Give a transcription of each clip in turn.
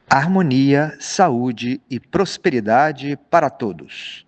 Harmonia, saúde e prosperidade para todos.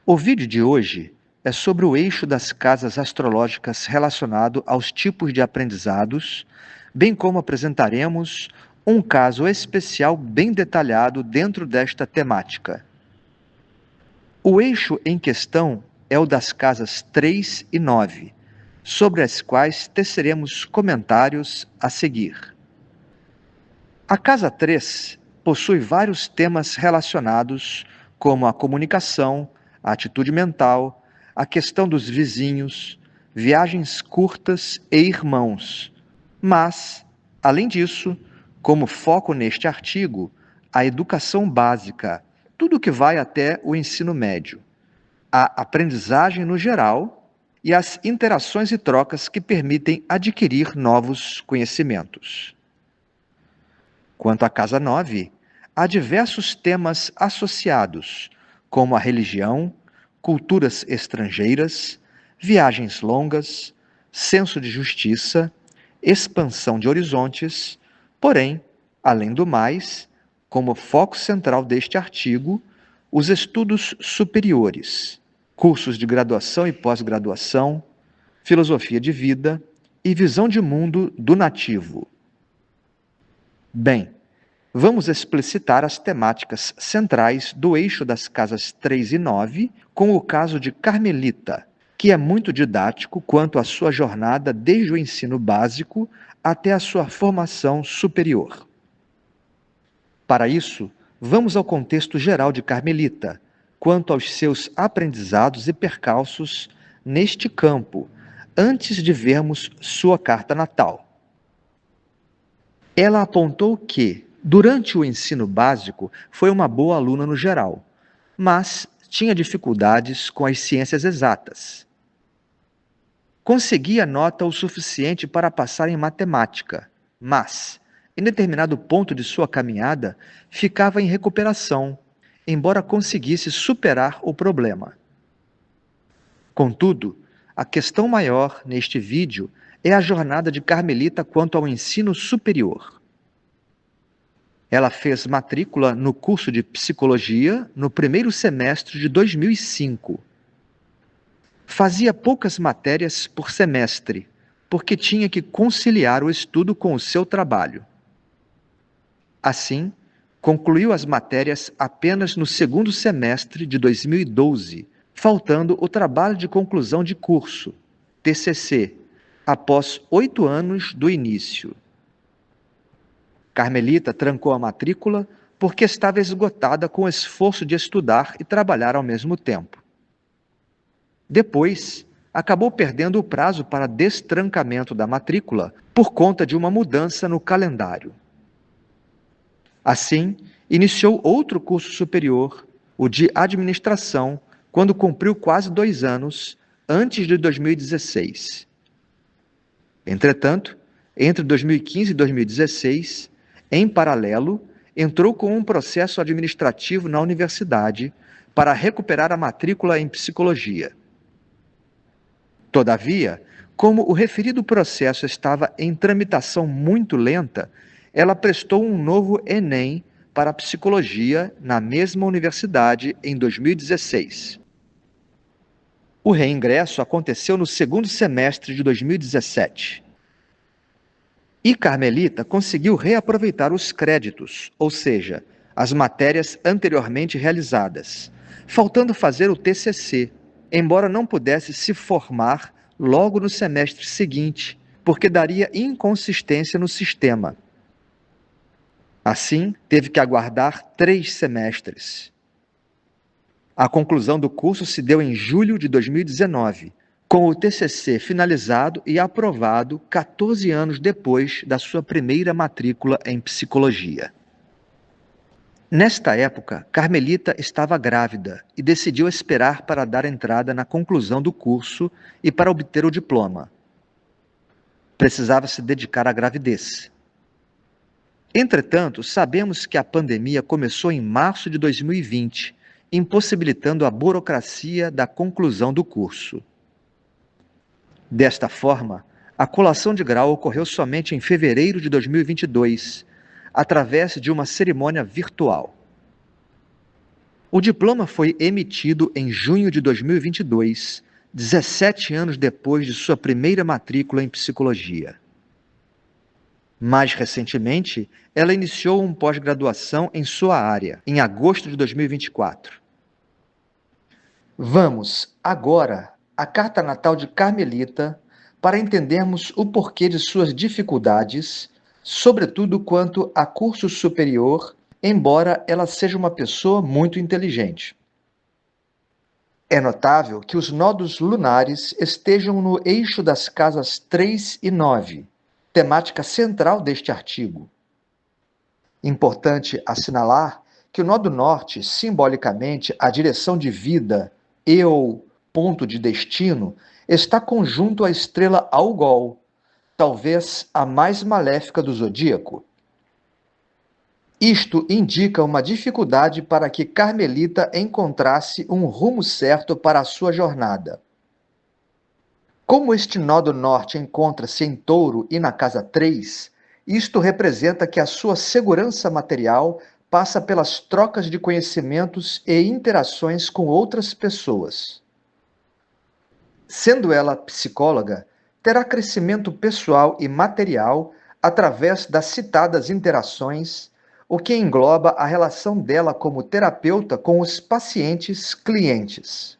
O vídeo de hoje é sobre o eixo das casas astrológicas relacionado aos tipos de aprendizados, bem como apresentaremos um caso especial bem detalhado dentro desta temática. O eixo em questão é o das casas 3 e 9, sobre as quais teceremos comentários a seguir. A casa 3 possui vários temas relacionados, como a comunicação, a atitude mental, a questão dos vizinhos, viagens curtas e irmãos. Mas, além disso, como foco neste artigo, a educação básica, tudo que vai até o ensino médio, a aprendizagem no geral e as interações e trocas que permitem adquirir novos conhecimentos. Quanto à casa 9, há diversos temas associados, como a religião, culturas estrangeiras, viagens longas, senso de justiça, expansão de horizontes, porém, além do mais, como foco central deste artigo, os estudos superiores, cursos de graduação e pós-graduação, filosofia de vida e visão de mundo do nativo. Bem, vamos explicitar as temáticas centrais do eixo das casas 3 e 9 com o caso de Carmelita, que é muito didático quanto à sua jornada desde o ensino básico até a sua formação superior. Para isso, vamos ao contexto geral de Carmelita, quanto aos seus aprendizados e percalços neste campo, antes de vermos sua carta natal. Ela apontou que, durante o ensino básico, foi uma boa aluna no geral, mas tinha dificuldades com as ciências exatas. Conseguia nota o suficiente para passar em matemática, mas, em determinado ponto de sua caminhada, ficava em recuperação, embora conseguisse superar o problema. Contudo, a questão maior neste vídeo é a jornada de Carmelita quanto ao ensino superior. Ela fez matrícula no curso de psicologia no primeiro semestre de 2005. Fazia poucas matérias por semestre, porque tinha que conciliar o estudo com o seu trabalho. Assim, concluiu as matérias apenas no segundo semestre de 2012, faltando o trabalho de conclusão de curso, TCC, após 8 anos do início. Carmelita trancou a matrícula porque estava esgotada com o esforço de estudar e trabalhar ao mesmo tempo. Depois, acabou perdendo o prazo para destrancamento da matrícula por conta de uma mudança no calendário. Assim, iniciou outro curso superior, o de administração, quando cumpriu quase 2 anos, antes de 2016. Entretanto, entre 2015 e 2016, em paralelo, entrou com um processo administrativo na universidade para recuperar a matrícula em psicologia. Todavia, como o referido processo estava em tramitação muito lenta, ela prestou um novo Enem para a psicologia na mesma universidade em 2016. O reingresso aconteceu no segundo semestre de 2017. E Carmelita conseguiu reaproveitar os créditos, ou seja, as matérias anteriormente realizadas, faltando fazer o TCC, embora não pudesse se formar logo no semestre seguinte, porque daria inconsistência no sistema. Assim, teve que aguardar 3 semestres. A conclusão do curso se deu em julho de 2019, com o TCC finalizado e aprovado 14 anos depois da sua primeira matrícula em psicologia. Nesta época, Carmelita estava grávida e decidiu esperar para dar entrada na conclusão do curso e para obter o diploma. Precisava se dedicar à gravidez. Entretanto, sabemos que a pandemia começou em março de 2020, impossibilitando a burocracia da conclusão do curso. Desta forma, a colação de grau ocorreu somente em fevereiro de 2022, através de uma cerimônia virtual. O diploma foi emitido em junho de 2022, 17 anos depois de sua primeira matrícula em psicologia. Mais recentemente, ela iniciou um pós-graduação em sua área, em agosto de 2024. Vamos, agora, à carta natal de Carmelita para entendermos o porquê de suas dificuldades, sobretudo quanto a curso superior, embora ela seja uma pessoa muito inteligente. É notável que os nodos lunares estejam no eixo das casas 3 e 9, temática central deste artigo. Importante assinalar que o nó do norte, simbolicamente a direção de vida e/ou ponto de destino, está conjunto à estrela Algol, talvez a mais maléfica do zodíaco. Isto indica uma dificuldade para que Carmelita encontrasse um rumo certo para a sua jornada. Como este nó do norte encontra-se em Touro e na casa 3, isto representa que a sua segurança material passa pelas trocas de conhecimentos e interações com outras pessoas. Sendo ela psicóloga, terá crescimento pessoal e material através das citadas interações, o que engloba a relação dela como terapeuta com os pacientes-clientes.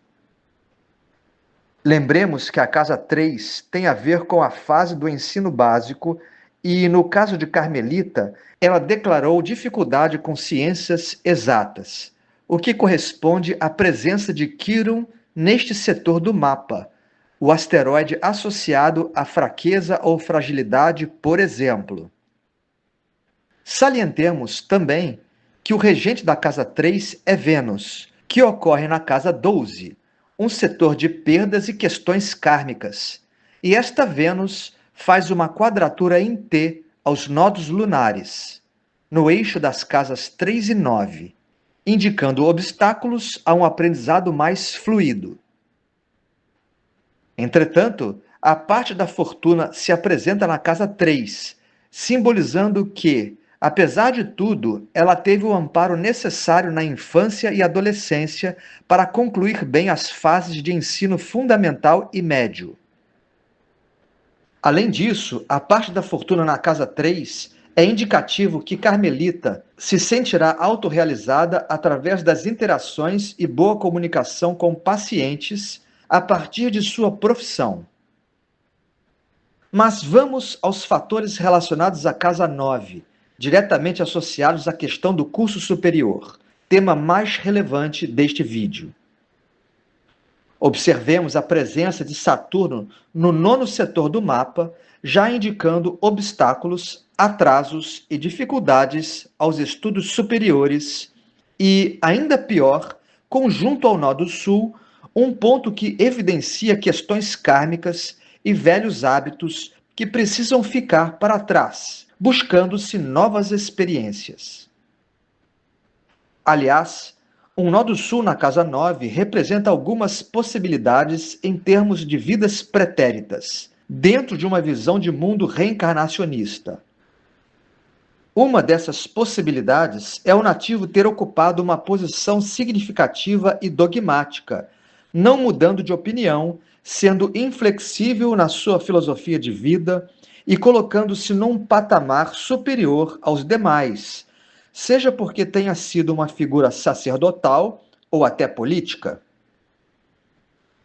Lembremos que a casa 3 tem a ver com a fase do ensino básico e, no caso de Carmelita, ela declarou dificuldade com ciências exatas, o que corresponde à presença de Quirón neste setor do mapa, o asteroide associado à fraqueza ou fragilidade, por exemplo. Salientemos também que o regente da casa 3 é Vênus, que ocorre na casa 12, um setor de perdas e questões kármicas. E esta Vênus faz uma quadratura em T aos nodos lunares, no eixo das casas 3 e 9, indicando obstáculos a um aprendizado mais fluido. Entretanto, a parte da fortuna se apresenta na casa 3, simbolizando que, apesar de tudo, ela teve o amparo necessário na infância e adolescência para concluir bem as fases de ensino fundamental e médio. Além disso, a parte da fortuna na casa 3 é indicativo que Carmelita se sentirá autorrealizada através das interações e boa comunicação com pacientes a partir de sua profissão. Mas vamos aos fatores relacionados à casa 9, diretamente associados à questão do curso superior, tema mais relevante deste vídeo. Observemos a presença de Saturno no nono setor do mapa, já indicando obstáculos, atrasos e dificuldades aos estudos superiores e, ainda pior, conjunto ao nó do sul, um ponto que evidencia questões kármicas e velhos hábitos que precisam ficar para trás, buscando-se novas experiências. Aliás, um nó do sul na casa 9 representa algumas possibilidades em termos de vidas pretéritas, dentro de uma visão de mundo reencarnacionista. Uma dessas possibilidades é o nativo ter ocupado uma posição significativa e dogmática, não mudando de opinião, sendo inflexível na sua filosofia de vida e colocando-se num patamar superior aos demais, seja porque tenha sido uma figura sacerdotal ou até política.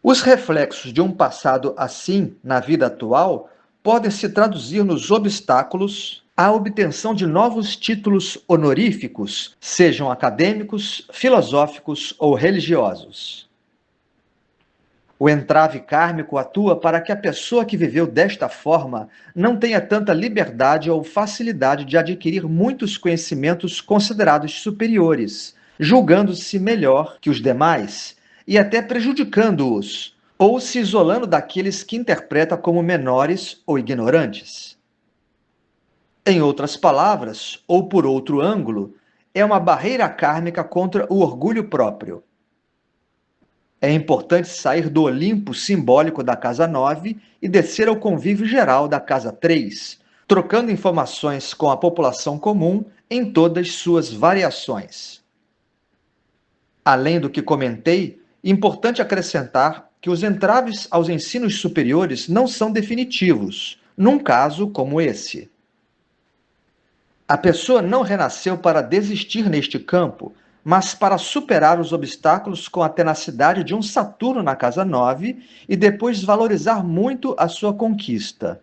Os reflexos de um passado assim na vida atual podem se traduzir nos obstáculos à obtenção de novos títulos honoríficos, sejam acadêmicos, filosóficos ou religiosos. O entrave kármico atua para que a pessoa que viveu desta forma não tenha tanta liberdade ou facilidade de adquirir muitos conhecimentos considerados superiores, julgando-se melhor que os demais e até prejudicando-os, ou se isolando daqueles que interpreta como menores ou ignorantes. Em outras palavras, ou por outro ângulo, é uma barreira kármica contra o orgulho próprio. É importante sair do Olimpo simbólico da casa 9 e descer ao convívio geral da casa 3, trocando informações com a população comum em todas suas variações. Além do que comentei, importante acrescentar que os entraves aos ensinos superiores não são definitivos, num caso como esse. A pessoa não renasceu para desistir neste campo, mas para superar os obstáculos com a tenacidade de um Saturno na casa 9 e depois valorizar muito a sua conquista.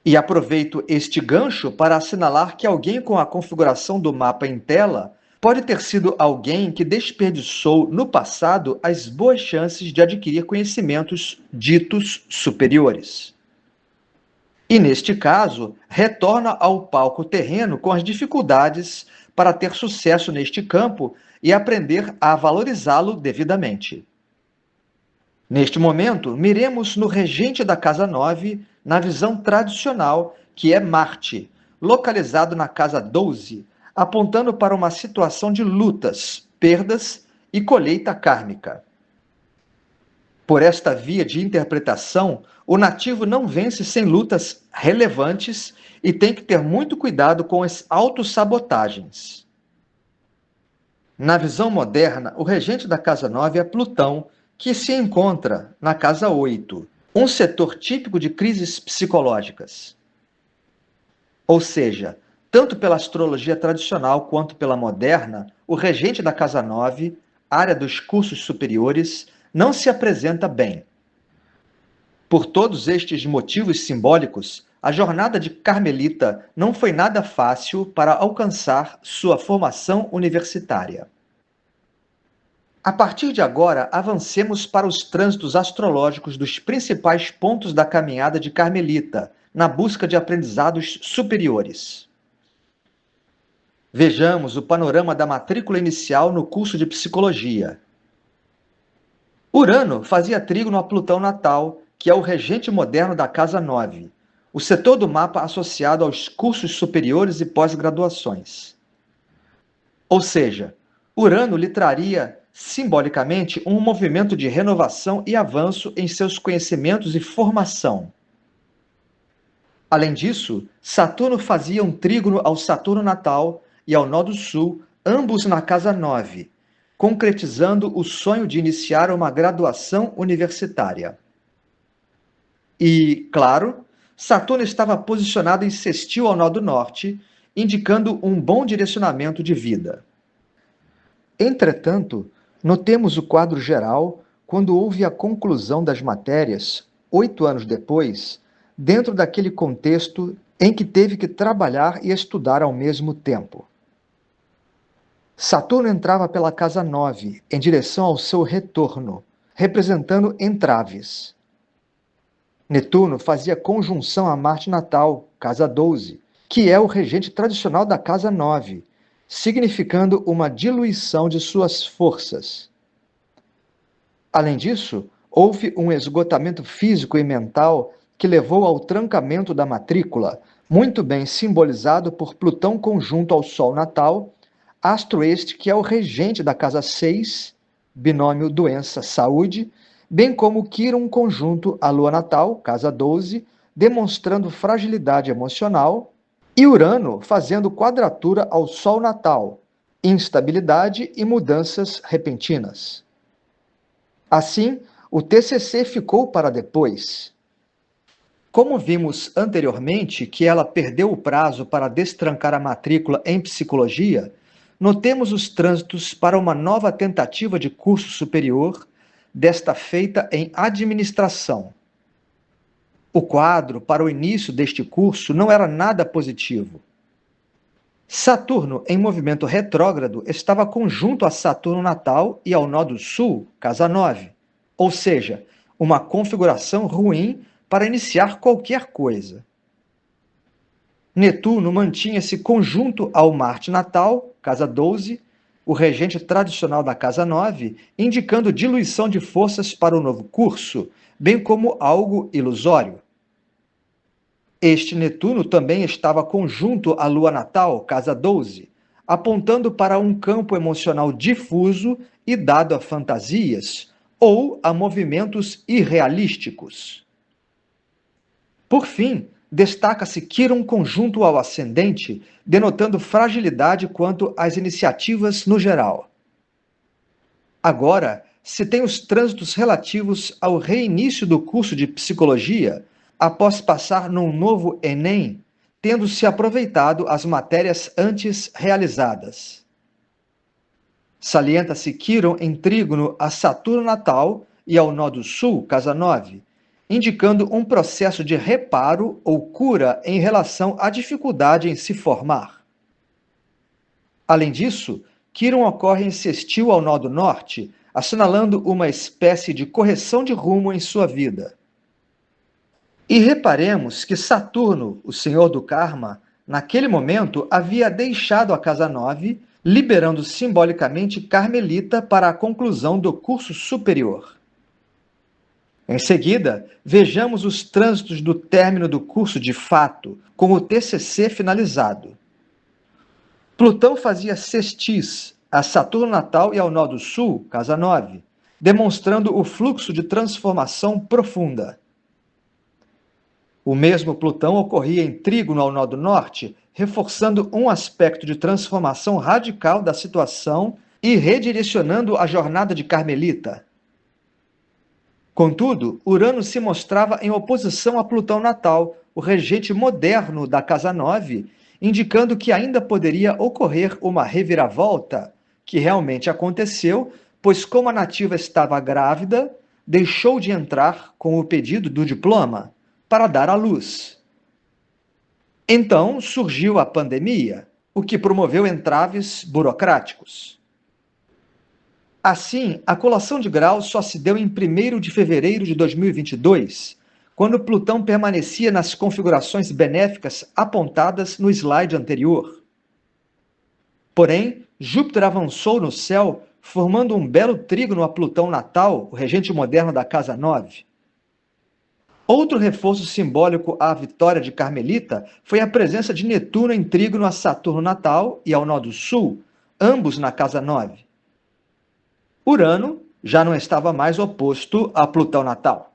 E aproveito este gancho para assinalar que alguém com a configuração do mapa em tela pode ter sido alguém que desperdiçou no passado as boas chances de adquirir conhecimentos ditos superiores. E, neste caso, retorna ao palco terreno com as dificuldades para ter sucesso neste campo e aprender a valorizá-lo devidamente. Neste momento, miremos no regente da casa 9, na visão tradicional, que é Marte, localizado na casa 12, apontando para uma situação de lutas, perdas e colheita kármica. Por esta via de interpretação, o nativo não vence sem lutas relevantes e tem que ter muito cuidado com as autossabotagens. Na visão moderna, o regente da casa 9 é Plutão, que se encontra na casa 8, um setor típico de crises psicológicas. Ou seja, tanto pela astrologia tradicional quanto pela moderna, o regente da casa 9, área dos cursos superiores, não se apresenta bem. Por todos estes motivos simbólicos, a jornada de Carmelita não foi nada fácil para alcançar sua formação universitária. A partir de agora, avancemos para os trânsitos astrológicos dos principais pontos da caminhada de Carmelita, na busca de aprendizados superiores. Vejamos o panorama da matrícula inicial no curso de Psicologia. Urano fazia trígono a Plutão natal, que é o regente moderno da casa 9, o setor do mapa associado aos cursos superiores e pós-graduações. Ou seja, Urano lhe traria, simbolicamente, um movimento de renovação e avanço em seus conhecimentos e formação. Além disso, Saturno fazia um trígono ao Saturno natal e ao nó do sul, ambos na casa 9, concretizando o sonho de iniciar uma graduação universitária. E, claro, Saturno estava posicionado em sextil ao nó do norte, indicando um bom direcionamento de vida. Entretanto, notemos o quadro geral quando houve a conclusão das matérias, 8 anos depois, dentro daquele contexto em que teve que trabalhar e estudar ao mesmo tempo. Saturno entrava pela casa 9, em direção ao seu retorno, representando entraves. Netuno fazia conjunção a Marte natal, casa 12, que é o regente tradicional da casa 9, significando uma diluição de suas forças. Além disso, houve um esgotamento físico e mental que levou ao trancamento da matrícula, muito bem simbolizado por Plutão conjunto ao Sol natal, astro este que é o regente da casa 6, binômio doença-saúde, bem como Quirón conjunto à Lua natal, casa 12, demonstrando fragilidade emocional, e Urano fazendo quadratura ao Sol natal, instabilidade e mudanças repentinas. Assim, o TCC ficou para depois. Como vimos anteriormente que ela perdeu o prazo para destrancar a matrícula em psicologia, notemos os trânsitos para uma nova tentativa de curso superior, desta feita em administração. O quadro para o início deste curso não era nada positivo. Saturno, em movimento retrógrado, estava conjunto a Saturno natal e ao nó do sul, casa 9, ou seja, uma configuração ruim para iniciar qualquer coisa. Netuno mantinha-se conjunto ao Marte natal, casa 12, o regente tradicional da casa 9, indicando diluição de forças para o novo curso, bem como algo ilusório. Este Netuno também estava conjunto à Lua natal, casa 12, apontando para um campo emocional difuso e dado a fantasias ou a movimentos irrealísticos. Por fim, destaca-se Quirón conjunto ao ascendente, denotando fragilidade quanto às iniciativas no geral. Agora, se tem os trânsitos relativos ao reinício do curso de psicologia, após passar num novo Enem, tendo-se aproveitado as matérias antes realizadas. Salienta-se Quirón em trígono a Saturno natal e ao nó do sul, casa 9, indicando um processo de reparo ou cura em relação à dificuldade em se formar. Além disso, Quirón ocorre em sextil ao nó do norte, assinalando uma espécie de correção de rumo em sua vida. E reparemos que Saturno, o senhor do karma, naquele momento havia deixado a casa 9, liberando simbolicamente Carmelita para a conclusão do curso superior. Em seguida, vejamos os trânsitos do término do curso de fato, com o TCC finalizado. Plutão fazia sextis a Saturno natal e ao nó do sul, casa 9, demonstrando o fluxo de transformação profunda. O mesmo Plutão ocorria em trígono ao nó do norte, reforçando um aspecto de transformação radical da situação e redirecionando a jornada de Carmelita. Contudo, Urano se mostrava em oposição a Plutão natal, o regente moderno da casa 9, indicando que ainda poderia ocorrer uma reviravolta, que realmente aconteceu, pois como a nativa estava grávida, deixou de entrar com o pedido do diploma para dar à luz. Então surgiu a pandemia, o que promoveu entraves burocráticos. Assim, a colação de grau só se deu em 1º de fevereiro de 2022, quando Plutão permanecia nas configurações benéficas apontadas no slide anterior. Porém, Júpiter avançou no céu, formando um belo trígono a Plutão natal, o regente moderno da casa 9. Outro reforço simbólico à vitória de Carmelita foi a presença de Netuno em trígono a Saturno natal e ao nó do sul, ambos na casa 9. Urano já não estava mais oposto a Plutão natal.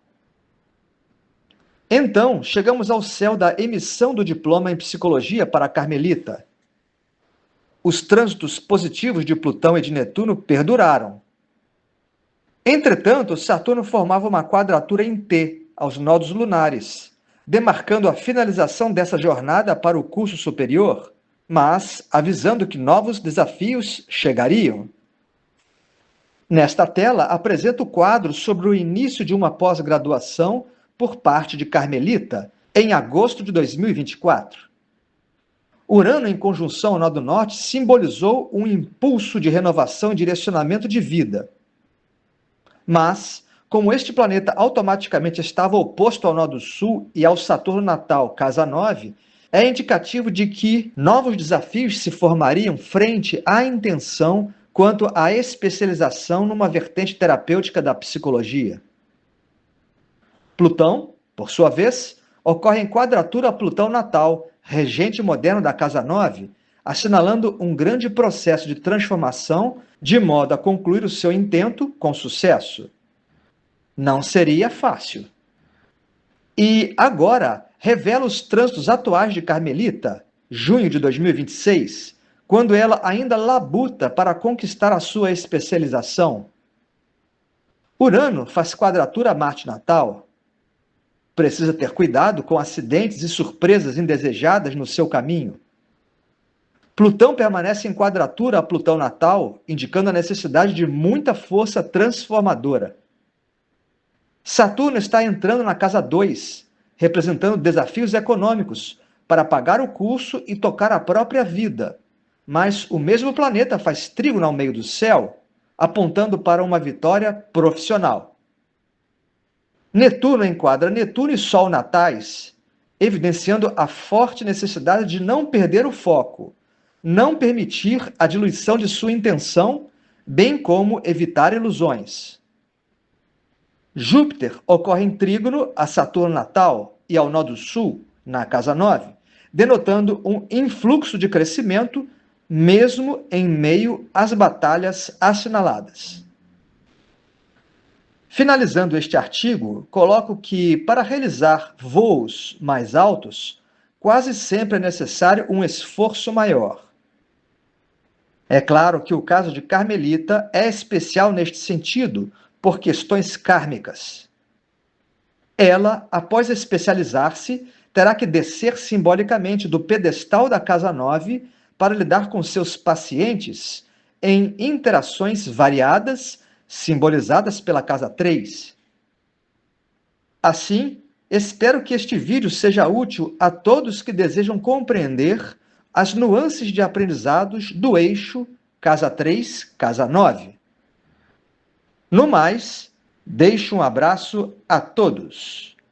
Então, chegamos ao céu da emissão do diploma em psicologia para Carmelita. Os trânsitos positivos de Plutão e de Netuno perduraram. Entretanto, Saturno formava uma quadratura em T aos nodos lunares, demarcando a finalização dessa jornada para o curso superior, mas avisando que novos desafios chegariam. Nesta tela, apresento o quadro sobre o início de uma pós-graduação por parte de Carmelita, em agosto de 2024. Urano, em conjunção ao nó do norte, simbolizou um impulso de renovação e direcionamento de vida. Mas, como este planeta automaticamente estava oposto ao nó do sul e ao Saturno natal, casa 9, é indicativo de que novos desafios se formariam frente à intenção quanto à especialização numa vertente terapêutica da psicologia. Plutão, por sua vez, ocorre em quadratura a Plutão natal, regente moderno da casa 9, assinalando um grande processo de transformação de modo a concluir o seu intento com sucesso. Não seria fácil. E agora revela os trânsitos atuais de Carmelita, junho de 2026, quando ela ainda labuta para conquistar a sua especialização. Urano faz quadratura a Marte natal. Precisa ter cuidado com acidentes e surpresas indesejadas no seu caminho. Plutão permanece em quadratura a Plutão natal, indicando a necessidade de muita força transformadora. Saturno está entrando na casa 2, representando desafios econômicos, para pagar o curso e tocar a própria vida. Mas o mesmo planeta faz trígono ao meio do céu, apontando para uma vitória profissional. Netuno enquadra Netuno e Sol natais, evidenciando a forte necessidade de não perder o foco, não permitir a diluição de sua intenção, bem como evitar ilusões. Júpiter ocorre em trígono a Saturno natal e ao nó do sul, na casa 9, denotando um influxo de crescimento, mesmo em meio às batalhas assinaladas. Finalizando este artigo, coloco que, para realizar voos mais altos, quase sempre é necessário um esforço maior. É claro que o caso de Carmelita é especial neste sentido, por questões kármicas. Ela, após especializar-se, terá que descer simbolicamente do pedestal da Casa 9 para lidar com seus pacientes em interações variadas, simbolizadas pela Casa 3. Assim, espero que este vídeo seja útil a todos que desejam compreender as nuances de aprendizados do eixo Casa 3, Casa 9. No mais, deixo um abraço a todos.